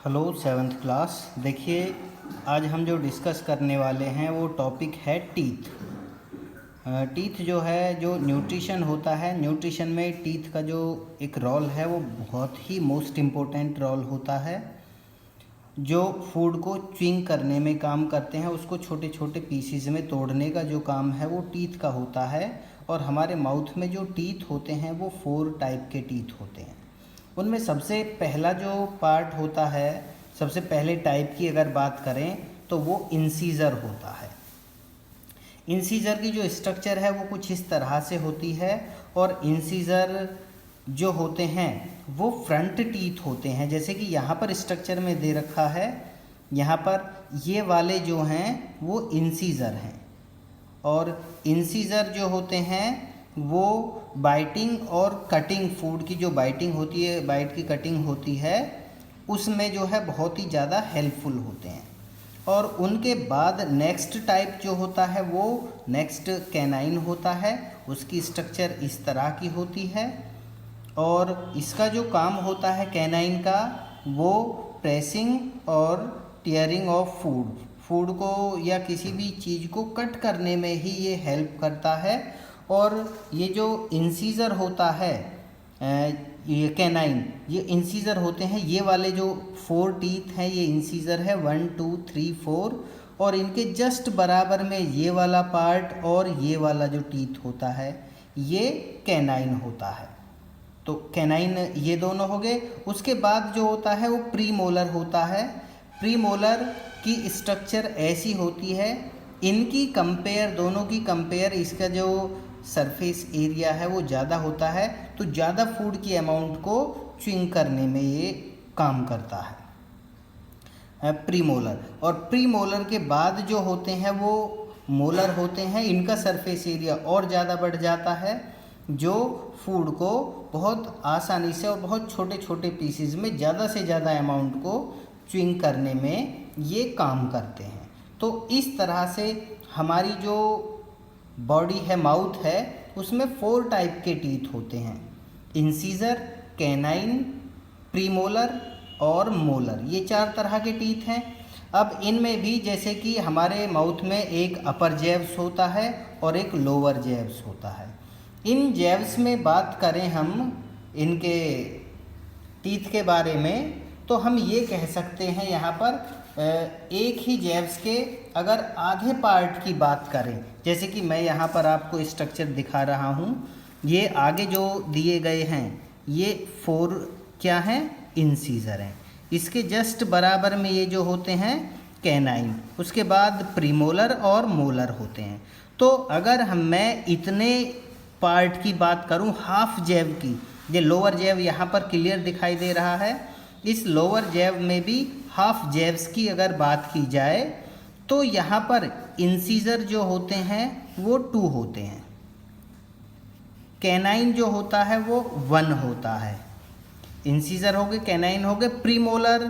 Hello seventh class. देखिए, आज हम जो डिस्कस करने वाले हैं वो टॉपिक है टीथ। टीथ जो है, जो न्यूट्रिशन होता है, न्यूट्रिशन में टीथ का जो एक रोल है वो बहुत ही मोस्ट इम्पोर्टेंट रोल होता है। जो फूड को च्विंग करने में काम करते हैं, उसको छोटे छोटे पीसीज में तोड़ने का जो काम है वो टीथ का होता है। और हमारे माउथ में जो टीथ होते हैं वो 4 टाइप के टीथ होते हैं। उनमें सबसे पहला जो पार्ट होता है, सबसे पहले टाइप की अगर बात करें तो वो इंसीजर होता है। इंसीजर की जो स्ट्रक्चर है वो कुछ इस तरह से होती है। और इंसीजर जो होते हैं वो फ्रंट टीथ होते हैं, जैसे कि यहाँ पर स्ट्रक्चर में दे रखा है। यहाँ पर ये वाले जो हैं वो इंसीजर हैं। और इंसीजर जो होते हैं वो बाइटिंग और कटिंग, फूड की जो बाइटिंग होती है, बाइट की कटिंग होती है, उसमें जो है बहुत ही ज़्यादा हेल्पफुल होते हैं। और उनके बाद नेक्स्ट टाइप जो होता है वो नेक्स्ट कैनाइन होता है। उसकी स्ट्रक्चर इस तरह की होती है। और इसका जो काम होता है कैनाइन का, वो प्रेसिंग और टीयरिंग ऑफ फूड को या किसी भी चीज़ को कट करने में ही ये हेल्प करता है। और ये जो इंसीजर होता है, ये कैनाइन, ये इंसीजर होते हैं। ये वाले जो 4 टीथ हैं ये इंसीजर है, 1 2 3 4। और इनके जस्ट बराबर में ये वाला पार्ट और ये वाला जो टीथ होता है ये कैनाइन होता है। तो कैनाइन ये दोनों हो गए। उसके बाद जो होता है वो प्रीमोलर होता है। प्रीमोलर की स्ट्रक्चर ऐसी होती है, इनकी कंपेयर, दोनों की कंपेयर, इसका जो सरफेस एरिया है वो ज़्यादा होता है, तो ज़्यादा फूड की अमाउंट को च्विंग करने में ये काम करता है प्रीमोलर। और प्रीमोलर के बाद जो होते हैं वो मोलर होते हैं। इनका सरफेस एरिया और ज़्यादा बढ़ जाता है, जो फूड को बहुत आसानी से और बहुत छोटे छोटे पीसेस में ज़्यादा से ज़्यादा अमाउंट को च्विंग करने में ये काम करते हैं। तो इस तरह से हमारी जो बॉडी है, माउथ है, उसमें 4 टाइप के टीथ होते हैं: इंसीजर, कैनाइन, प्रीमोलर और मोलर। ये 4 तरह के टीथ हैं। अब इनमें भी जैसे कि हमारे माउथ में एक अपर जैव्स होता है और एक लोअर जैव्स होता है। इन जैव्स में बात करें हम इनके टीथ के बारे में, तो हम ये कह सकते हैं यहाँ पर एक ही जैव्स के अगर आधे पार्ट की बात करें, जैसे कि मैं यहाँ पर आपको स्ट्रक्चर दिखा रहा हूँ, ये आगे जो दिए गए हैं ये 4 क्या हैं, इंसीजर हैं। इसके जस्ट बराबर में ये जो होते हैं कैनाइन, उसके बाद प्रीमोलर और मोलर होते हैं। तो अगर मैं इतने पार्ट की बात करूं, हाफ जैव की, ये लोअर जैव यहाँ पर क्लियर दिखाई दे रहा है, इस लोअर जैव में भी हाफ जैव्स की अगर बात की जाए तो यहाँ पर इंसीजर जो होते हैं वो 2 होते हैं, कैनाइन जो होता है वो 1 होता है। इंसीजर हो गए, कैनाइन हो गए, प्रीमोलर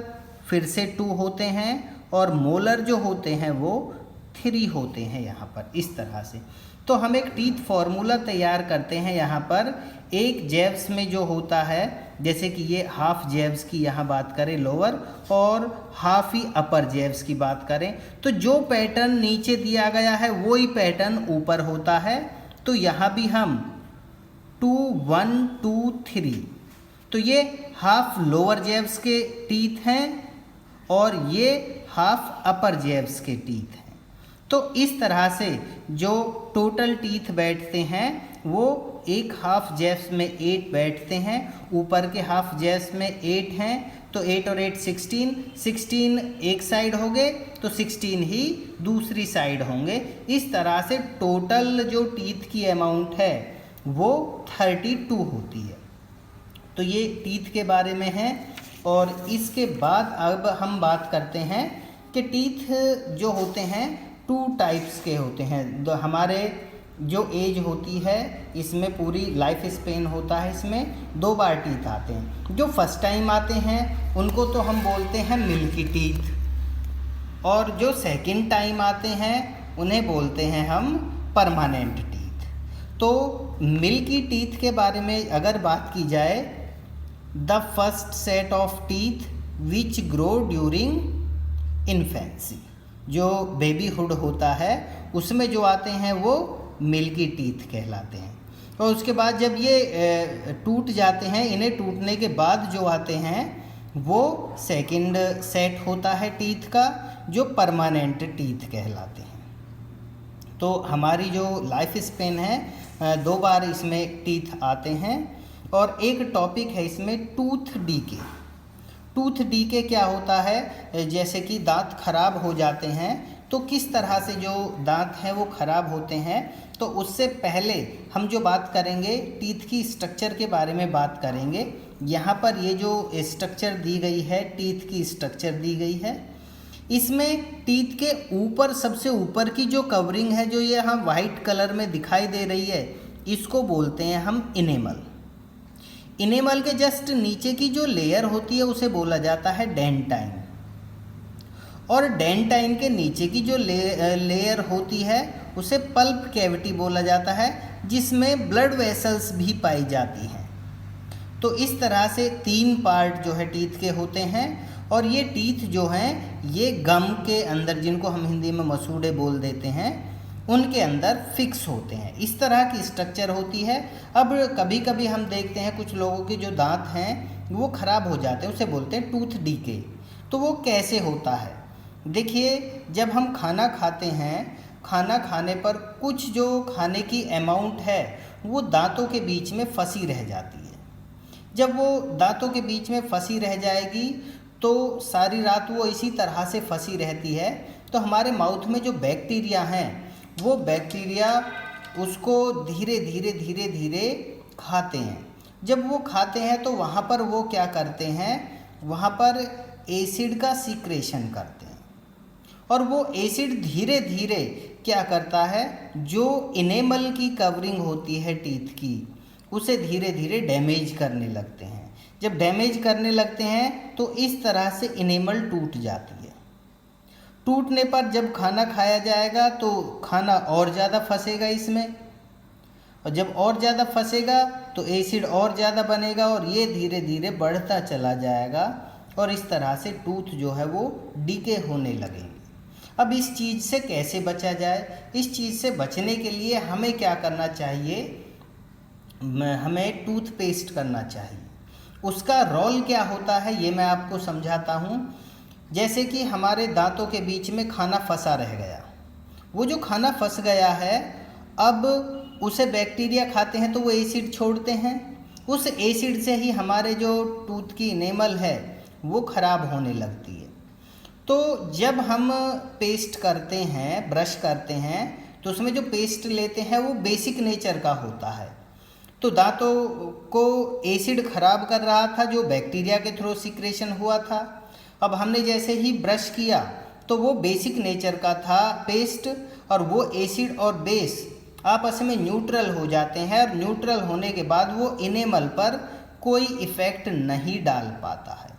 फिर से 2 होते हैं, और मोलर जो होते हैं वो 3 होते हैं यहाँ पर, इस तरह से। तो हम एक टीथ फार्मूला तैयार करते हैं यहाँ पर। एक जैव्स में जो होता है, जैसे कि ये हाफ जैव्स की यहाँ बात करें लोअर, और हाफ ही अपर जैव्स की बात करें, तो जो पैटर्न नीचे दिया गया है वो ही पैटर्न ऊपर होता है। तो यहाँ भी हम 2 1 2 3, तो ये हाफ लोअर जैव्स के टीथ हैं और ये हाफ अपर जैव्स के टीथ हैं। तो इस तरह से जो टोटल टीथ बैठते हैं वो एक हाफ जैव्स में 8 बैठते हैं, ऊपर के हाफ जैव्स में 8 हैं, तो 8 और 8 16 एक साइड हो गए, तो 16 ही दूसरी साइड होंगे। इस तरह से टोटल जो टीथ की अमाउंट है वो 32 होती है। तो ये टीथ के बारे में है। और इसके बाद अब हम बात करते हैं कि टीथ जो होते हैं 2 टाइप्स के होते हैं। हमारे जो एज होती है इसमें पूरी लाइफ स्पेन होता है, इसमें 2 बार टीथ आते हैं। जो फर्स्ट टाइम आते हैं उनको तो हम बोलते हैं मिल्की टीथ, और जो सेकंड टाइम आते हैं उन्हें बोलते हैं हम परमानेंट टीथ। तो मिल्की टीथ के बारे में अगर बात की जाए, the first set of teeth which grow during infancy. जो बेबीहुड होता है उसमें जो आते हैं वो मिल्की टीथ कहलाते हैं। और उसके बाद जब ये टूट जाते हैं, इन्हें टूटने के बाद जो आते हैं वो सेकंड सेट होता है टीथ का, जो परमानेंट टीथ कहलाते हैं। तो हमारी जो लाइफ स्पेन है 2 बार इसमें टीथ आते हैं। और एक टॉपिक है इसमें टूथ डीके। टूथ डीके क्या होता है, जैसे कि दांत खराब हो जाते हैं तो किस तरह से जो दांत हैं वो खराब होते हैं। तो उससे पहले हम जो बात करेंगे टीथ की स्ट्रक्चर के बारे में बात करेंगे। यहाँ पर ये जो स्ट्रक्चर दी गई है, टीथ की स्ट्रक्चर दी गई है, इसमें टीथ के ऊपर सबसे ऊपर की जो कवरिंग है, जो ये हम वाइट कलर में दिखाई दे रही है, इसको बोलते हैं हम इनेमल। इनेमल के जस्ट नीचे की जो लेयर होती है उसे बोला जाता है डेंटाइन। और डेंटाइन के नीचे की जो लेयर होती है उसे पल्प कैविटी बोला जाता है, जिसमें ब्लड वेसल्स भी पाई जाती हैं। तो इस तरह से 3 पार्ट जो है टीथ के होते हैं। और ये टीथ जो हैं ये गम के अंदर, जिनको हम हिंदी में मसूड़े बोल देते हैं, उनके अंदर फिक्स होते हैं। इस तरह की स्ट्रक्चर होती है। अब कभी कभी हम देखते हैं कुछ लोगों के जो दांत हैं वो ख़राब हो जाते हैं, उसे बोलते हैं टूथ डीके। तो वो कैसे होता है, देखिए, जब हम खाना खाते हैं, खाना खाने पर कुछ जो खाने की अमाउंट है वो दांतों के बीच में फंसी रह जाती है। जब वो दांतों के बीच में फंसी रह जाएगी तो सारी रात वो इसी तरह से फंसी रहती है। तो हमारे माउथ में जो बैक्टीरिया हैं वो बैक्टीरिया उसको धीरे धीरे धीरे धीरे खाते हैं। जब वो खाते हैं तो वहाँ पर वो क्या करते हैं, वहाँ पर एसिड का सीक्रेशन करते हैं। और वो एसिड धीरे धीरे क्या करता है, जो इनेमल की कवरिंग होती है टीथ की, उसे धीरे धीरे डैमेज करने लगते हैं। जब डैमेज करने लगते हैं तो इस तरह से इनेमल टूट जाती है। टूटने पर जब खाना खाया जाएगा तो खाना और ज़्यादा फंसेगा इसमें, और जब और ज़्यादा फंसेगा तो एसिड और ज़्यादा बनेगा और ये धीरे धीरे बढ़ता चला जाएगा। और इस तरह से टूथ जो है वो डीके होने लगेंगे। अब इस चीज़ से कैसे बचा जाए, इस चीज़ से बचने के लिए हमें क्या करना चाहिए, हमें टूथपेस्ट करना चाहिए। उसका रोल क्या होता है ये मैं आपको समझाता हूँ। जैसे कि हमारे दांतों के बीच में खाना फंसा रह गया, वो जो खाना फंस गया है, अब उसे बैक्टीरिया खाते हैं तो वो एसिड छोड़ते हैं। उस एसिड से ही हमारे जो टूथ की इनेमल है वो ख़राब होने लगती है। तो जब हम पेस्ट करते हैं, ब्रश करते हैं, तो उसमें जो पेस्ट लेते हैं वो बेसिक नेचर का होता है। तो दांतों को एसिड खराब कर रहा था जो बैक्टीरिया के थ्रू सीक्रेशन हुआ था। अब हमने जैसे ही ब्रश किया तो वो बेसिक नेचर का था पेस्ट, और वो एसिड और बेस आपस में न्यूट्रल हो जाते हैं। और न्यूट्रल होने के बाद वो इनेमल पर कोई इफ़ेक्ट नहीं डाल पाता है।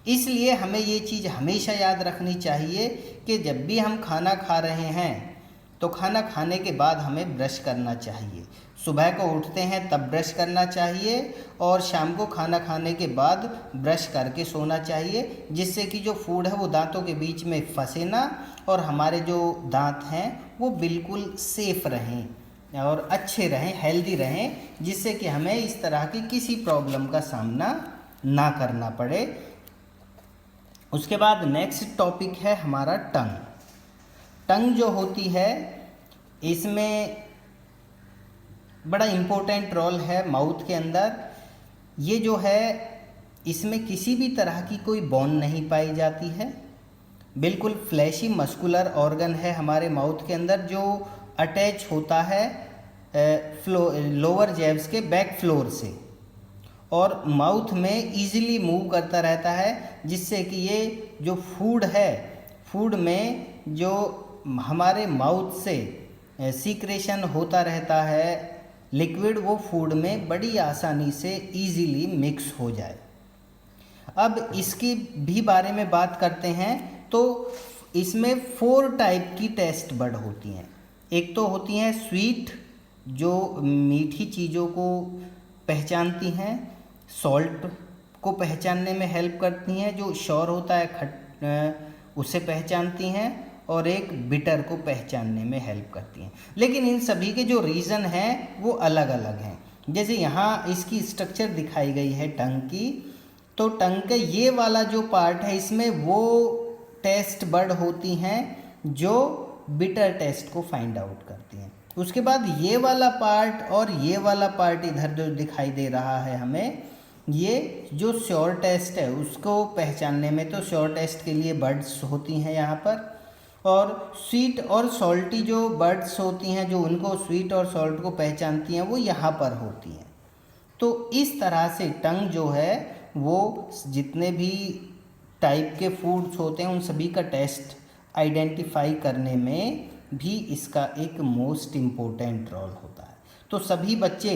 इसलिए हमें ये चीज़ हमेशा याद रखनी चाहिए कि जब भी हम खाना खा रहे हैं तो खाना खाने के बाद हमें ब्रश करना चाहिए। सुबह को उठते हैं तब ब्रश करना चाहिए, और शाम को खाना खाने के बाद ब्रश करके सोना चाहिए, जिससे कि जो फूड है वो दांतों के बीच में फंसे ना, और हमारे जो दांत हैं वो बिल्कुल सेफ़ रहें और अच्छे रहें, हेल्दी रहें, जिससे कि हमें इस तरह की किसी प्रॉब्लम का सामना ना करना पड़े। उसके बाद नेक्स्ट टॉपिक है हमारा टंग। टंग जो होती है इसमें बड़ा इम्पोर्टेंट रोल है माउथ के अंदर। ये जो है इसमें किसी भी तरह की कोई बोन नहीं पाई जाती है, बिल्कुल फ्लैशी मस्कुलर ऑर्गन है हमारे माउथ के अंदर, जो अटैच होता है लोअर जैब्स के बैक फ्लोर से, और माउथ में इजीली मूव करता रहता है, जिससे कि ये जो फूड है, फूड में जो हमारे माउथ से सीक्रेशन होता रहता है लिक्विड, वो फूड में बड़ी आसानी से इजीली मिक्स हो जाए। अब इसकी भी बारे में बात करते हैं तो इसमें 4 टाइप की टेस्ट बड होती हैं। एक तो होती हैं स्वीट, जो मीठी चीज़ों को पहचानती हैं, सॉल्ट को पहचानने में हेल्प करती हैं, जो श्योर होता है उसे पहचानती हैं, और एक बिटर को पहचानने में हेल्प करती हैं। लेकिन इन सभी के जो रीज़न हैं वो अलग अलग हैं। जैसे यहाँ इसकी स्ट्रक्चर दिखाई गई है टंग की, तो टंग का ये वाला जो पार्ट है इसमें वो टेस्ट बड होती हैं जो बिटर टेस्ट को फाइंड आउट करती हैं। उसके बाद ये वाला पार्ट और ये वाला पार्ट इधर जो दिखाई दे रहा है हमें, ये जो श्योर टेस्ट है उसको पहचानने में, तो श्योर टेस्ट के लिए बर्ड्स होती हैं यहाँ पर, और स्वीट और सॉल्टी जो बर्ड्स होती हैं जो उनको स्वीट और सॉल्ट को पहचानती हैं वो यहाँ पर होती हैं। तो इस तरह से टंग जो है वो जितने भी टाइप के फूड्स होते हैं उन सभी का टेस्ट आइडेंटिफाई करने में भी इसका एक मोस्ट इम्पोर्टेंट रोल होता है। तो सभी बच्चे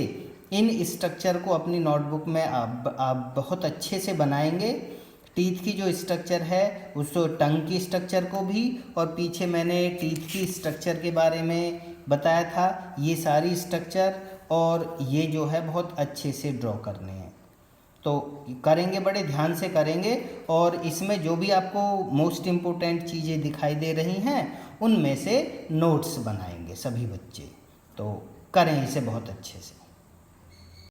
इन स्ट्रक्चर को अपनी नोटबुक में आप बहुत अच्छे से बनाएंगे। टीथ की जो स्ट्रक्चर है उसको, टंग की स्ट्रक्चर को भी, और पीछे मैंने टीथ की स्ट्रक्चर के बारे में बताया था, ये सारी स्ट्रक्चर और ये जो है बहुत अच्छे से ड्रॉ करने हैं। तो करेंगे, बड़े ध्यान से करेंगे, और इसमें जो भी आपको मोस्ट इम्पोर्टेंट चीज़ें दिखाई दे रही हैं उनमें से नोट्स बनाएंगे सभी बच्चे। तो करें इसे बहुत अच्छे से।